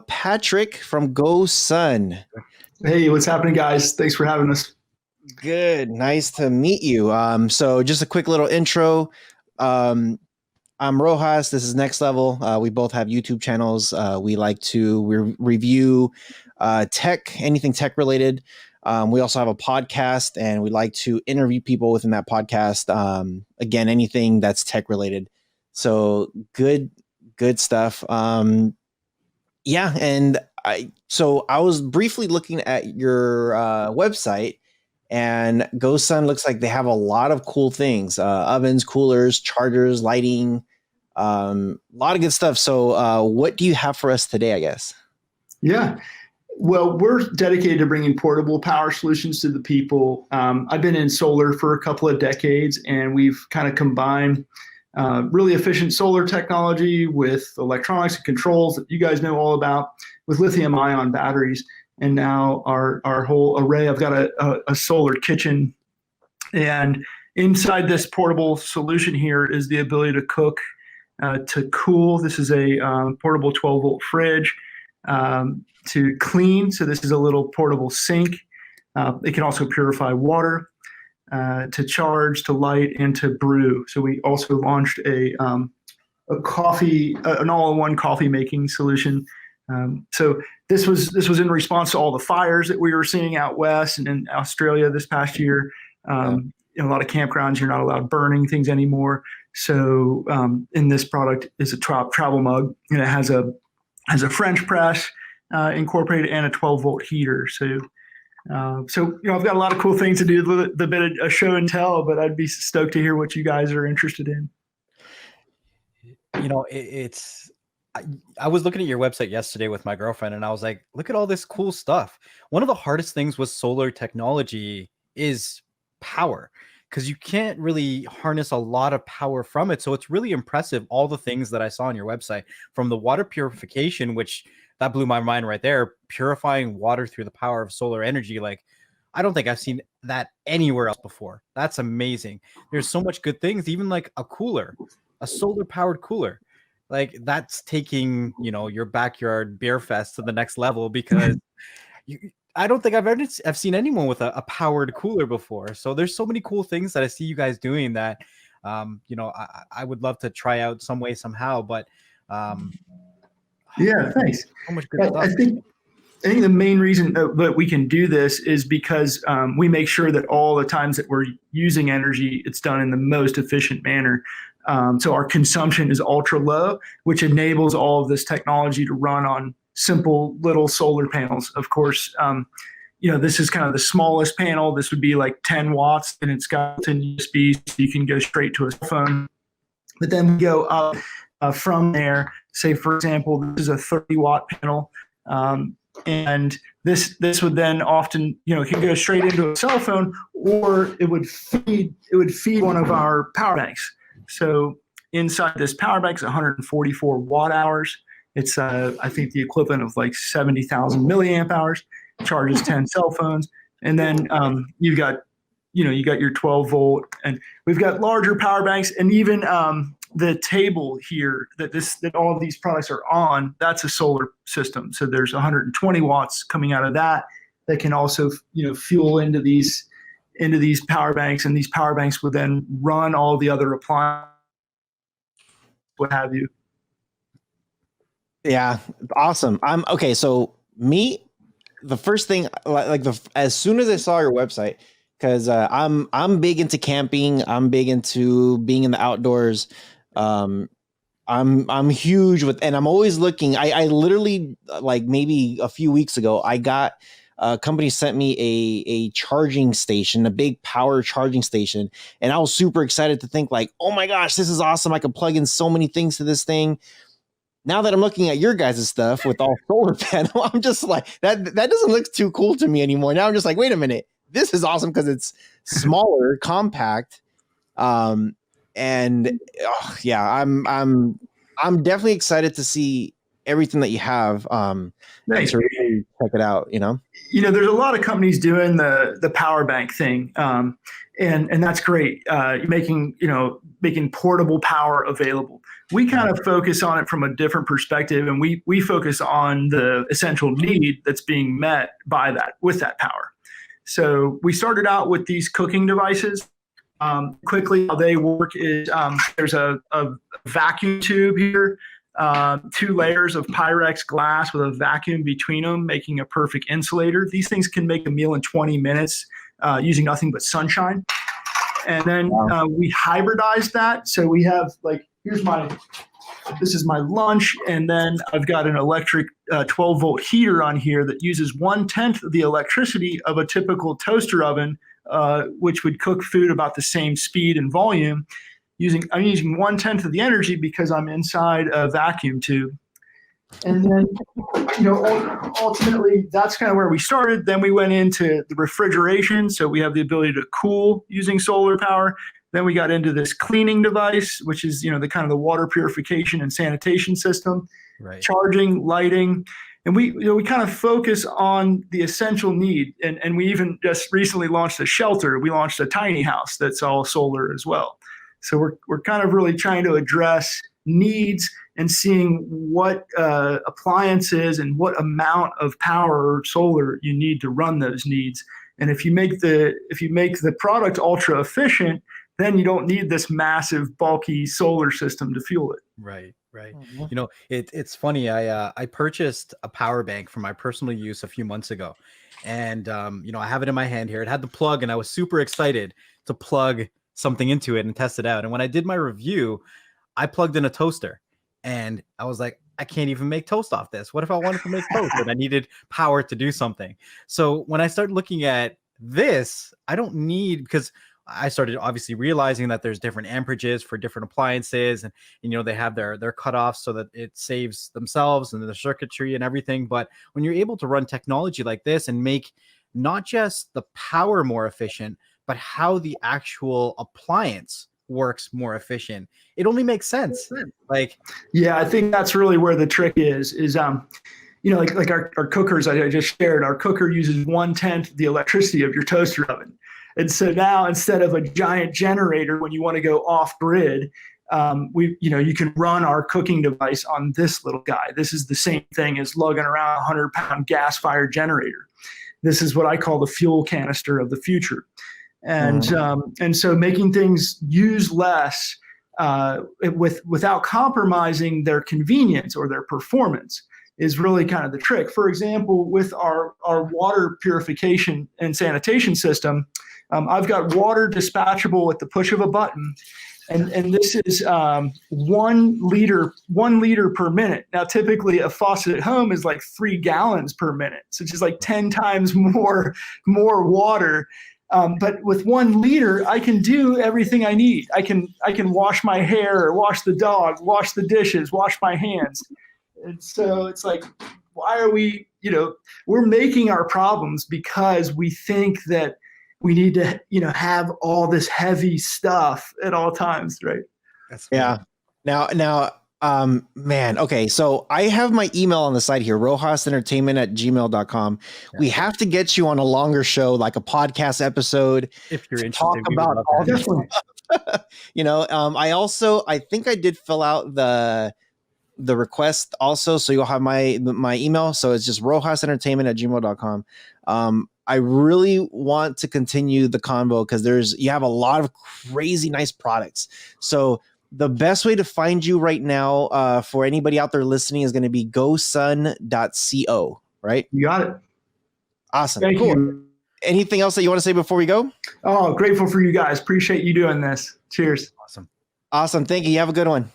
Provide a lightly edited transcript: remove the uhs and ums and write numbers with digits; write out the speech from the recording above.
Patrick from GOSUN. Hey, what's happening, guys? Thanks for having us. Good. Nice to meet you. So just a quick little intro. Um, I'm Rohas. This is Next Level. We both have YouTube channels. We like to review tech, anything tech related. We also have a podcast, and we like to interview people within that podcast. Again, anything that's tech related. So good stuff. Yeah, and I was briefly looking at your website, and GoSun looks like they have a lot of cool things: ovens, coolers, chargers, lighting, a lot of good stuff. So, what do you have for us today? I guess. Yeah. Well, we're dedicated to bringing portable power solutions to the people. I've been in solar for a couple of decades, and we've kind of combined really efficient solar technology with electronics and controls that you guys know all about, with lithium-ion batteries. And now our whole array, I've got a solar kitchen, and inside this portable solution here is the ability to cook, to cool. This is a portable 12-volt fridge. To clean, so this is a little portable sink. It can also purify water, to charge, to light, and to brew. So we also launched a coffee, an all-in-one coffee making solution. So this was in response to all the fires that we were seeing out west and in Australia this past year. In a lot of campgrounds, you're not allowed burning things anymore. So in this product is a travel mug, and it has a French press incorporated and a 12-volt heater. So I've got a lot of cool things to do, the bit of show and tell, but I'd be stoked to hear what you guys are interested in. I was looking at your website yesterday with my girlfriend, and I was like, look at all this cool stuff. One of the hardest things with solar technology is power, because you can't really harness a lot of power from it. So it's really impressive, all the things that I saw on your website, from the water purification, which that blew my mind right there, purifying water through the power of solar energy. Like, I don't think I've seen that anywhere else before. That's amazing. There's so much good things, even like a cooler, a solar powered cooler. Like, that's taking, your backyard beer fest to the next level, because I don't think I've seen anyone with a powered cooler before. So there's so many cool things that I see you guys doing that, I would love to try out some way, somehow, but yeah, thanks. So much good stuff. I think the main reason that we can do this is because we make sure that all the times that we're using energy, it's done in the most efficient manner. So our consumption is ultra low, which enables all of this technology to run on simple little solar panels. Of course, this is kind of the smallest panel. This would be like 10 watts, and it's got an USB, so you can go straight to a cell phone. But then we go up from there. Say, for example, this is a 30-watt panel, and this would then often, it can go straight into a cell phone, or it would feed one of our power banks. So inside this power bank is 144 watt hours. It's I think the equivalent of like 70,000 milliamp hours. Charges 10 cell phones, and then you've got your 12-volt, and we've got larger power banks, and even the table here that all of these products are on, that's a solar system. So there's 120 watts coming out of that can also fuel into these power banks, and these power banks would then run all the other appliances, what have you. Yeah, awesome. Okay. So the first thing, as soon as I saw your website, because I'm big into camping, I'm big into being in the outdoors. I'm huge with, and I'm always looking. I literally, like, maybe a few weeks ago, I got a company sent me a charging station, a big power charging station, and I was super excited to think, like, oh my gosh, this is awesome! I could plug in so many things to this thing. Now that I'm looking at your guys' stuff with all solar panel, I'm just like, that doesn't look too cool to me anymore. Now I'm just like, wait a minute, this is awesome because it's smaller, compact, and yeah, I'm definitely excited to see everything that you have. Thanks. To really check it out, you know? There's a lot of companies doing the power bank thing. And that's great. Making portable power available. We kind of focus on it from a different perspective, and we focus on the essential need that's being met by that with that power. So we started out with these cooking devices. Quickly, how they work is there's a vacuum tube here, 2 layers of Pyrex glass with a vacuum between them, making a perfect insulator. These things can make a meal in 20 minutes using nothing but sunshine. And then we hybridized that. So we have this is my lunch, and then I've got an electric 12-volt heater on here that uses 1/10 of the electricity of a typical toaster oven, which would cook food about the same speed and volume. I'm using 1/10 of the energy because I'm inside a vacuum tube. And then, ultimately, that's kind of where we started. Then we went into the refrigeration. So we have the ability to cool using solar power. Then we got into this cleaning device, which is, the kind of the water purification and sanitation system, right. Charging, lighting. And we kind of focus on the essential need. And we even just recently launched a shelter. We launched a tiny house that's all solar as well. So we're kind of really trying to address needs and seeing what appliances and what amount of power or solar you need to run those needs. And if you make the product ultra efficient, then you don't need this massive bulky solar system to fuel it. Right. Mm-hmm. It's funny. I purchased a power bank for my personal use a few months ago, and I have it in my hand here. It had the plug, and I was super excited to plug something into it and test it out. And when I did my review, I plugged in a toaster, and I was like, I can't even make toast off this. What if I wanted to make toast and I needed power to do something? So when I started looking at this, I don't need, because I started obviously realizing that there's different amperages for different appliances, and they have their cutoffs so that it saves themselves and the circuitry and everything. But when you're able to run technology like this and make not just the power more efficient, but how the actual appliance works more efficient, it only makes sense. I think that's really where the trick is like our cookers I just shared. Our cooker uses 1/10 the electricity of your toaster oven. And so now, instead of a giant generator when you want to go off grid, you can run our cooking device on this little guy. This is the same thing as lugging around a 100-pound gas-fired generator. This is what I call the fuel canister of the future. And so making things use less without compromising their convenience or their performance is really kind of the trick. For example, with our water purification and sanitation system, I've got water dispatchable at the push of a button, and this is 1 liter per minute. Now, typically a faucet at home is like 3 gallons per minute, so it's just like 10 times more water. But with 1 liter, I can do everything I need. I can wash my hair, wash the dog, wash the dishes, wash my hands. And so it's like, why are we? We're making our problems because we think that we need to, have all this heavy stuff at all times, right? That's funny. Yeah. Now, man. Okay. So I have my email on the side here, rohasentertainment@gmail.com. Yeah. We have to get you on a longer show, like a podcast episode. If you're interested, talk about all this stuff. I think I did fill out the request also. So you'll have my email. So it's just rohasentertainment@gmail.com. I really want to continue the convo because you have a lot of crazy nice products. So the best way to find you right now for anybody out there listening is going to be gosun.co, right? You got it. Awesome. Thank you. Anything else that you want to say before we go? Oh, grateful for you guys. Appreciate you doing this. Cheers. Awesome. Awesome. Thank you. You have a good one.